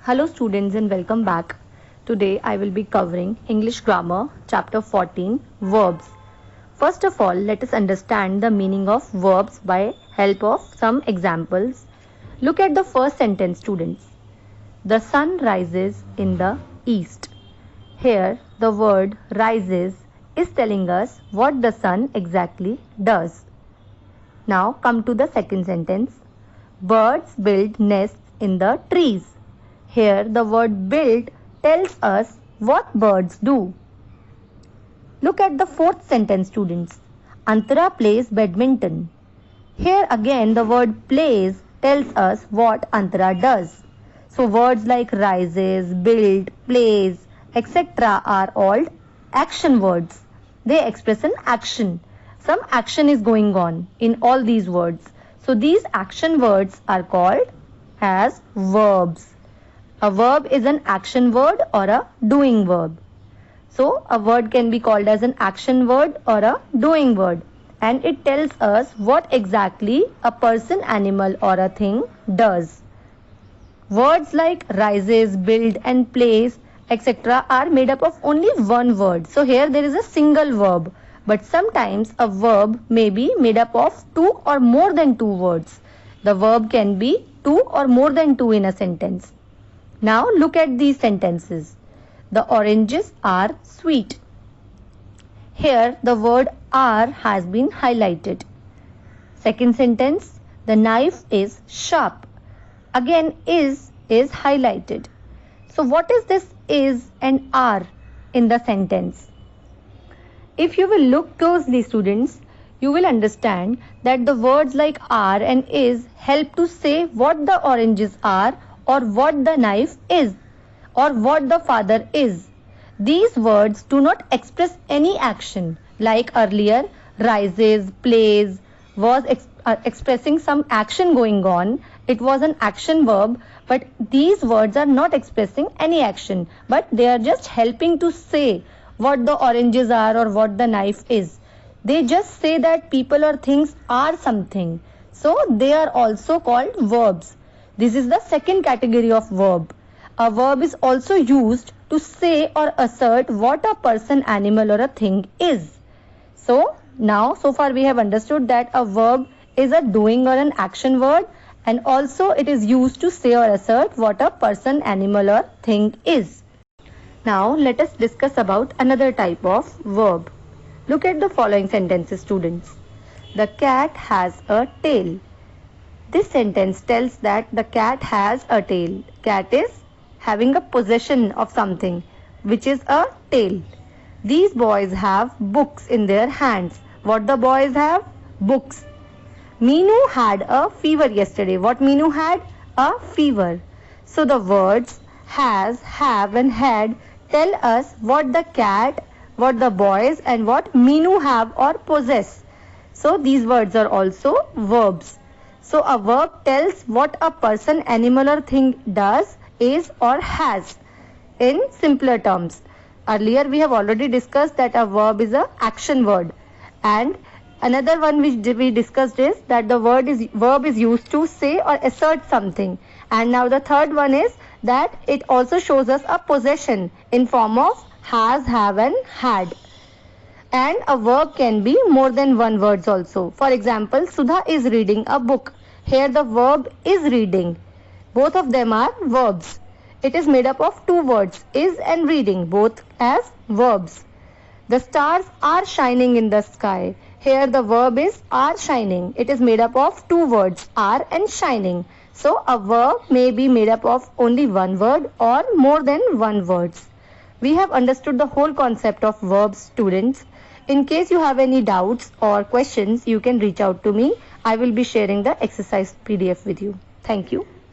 Hello students and welcome back. Today I will be covering English Grammar chapter 14 Verbs. First of all, let us understand the meaning of verbs by help of some examples. Look at the first sentence, students. The sun rises in the east. Here the word rises is telling us what the sun exactly does. Now come to the second sentence. Birds build nests in the trees. Here the word build tells us what birds do. Look at the fourth sentence, students. Antara plays badminton. Here again the word plays tells us what Antara does. So words like rises, build, plays, etc. are all action words. They express an action. Some action is going on in all these words. So these action words are called as verbs. A verb is an action word or a doing verb. So a word can be called as an action word or a doing word, and it tells us what exactly a person, animal or a thing does. Words like rises, build and plays, etc. are made up of only one word. So here there is a single verb. But sometimes a verb may be made up of two or more than two words. The verb can be two or more than two in a sentence. Now look at these sentences. The oranges are sweet. Here the word are has been highlighted. Second sentence, the knife is sharp. Again is highlighted. So what is this is and are in the sentence? If you will look closely, students, you will understand that the words like are and is help to say what the oranges are or what the knife is or what the father is. These words do not express any action. Like earlier, rises, plays was expressing some action going on. It was an action verb, but these words are not expressing any action, but they are just helping to say what the oranges are or what the knife is. They just say that people or things are something. So they are also called verbs. This is the second category of verb. A verb is also used to say or assert what a person, animal or a thing is. So now so far we have understood that a verb is a doing or an action word, and also it is used to say or assert what a person, animal or thing is. Now let us discuss about another type of verb. Look at the following sentences, students. The cat has a tail. This sentence tells that the cat has a tail. Cat is having a possession of something, which is a tail. These boys have books in their hands. What the boys have? Books. Meenu had a fever yesterday. What Meenu had? A fever. So the words has, have and had tell us what the cat, what the boys and what Meenu have or possess. So these words are also verbs. So a verb tells what a person, animal or thing does, is or has in simpler terms. Earlier we have already discussed that a verb is an action word, and another one which we discussed is that the verb is used to say or assert something. And now the third one is that it also shows us a possession in form of has, have and had. And a verb can be more than one words also. For example, Sudha is reading a book. Here the verb is reading. Both of them are verbs. It is made up of two words, is and reading, both as verbs. The stars are shining in the sky. Here the verb is are shining. It is made up of two words, are and shining. So a verb may be made up of only one word or more than one words. We have understood the whole concept of verbs, students. In case you have any doubts or questions, you can reach out to me. I will be sharing the exercise PDF with you. Thank you.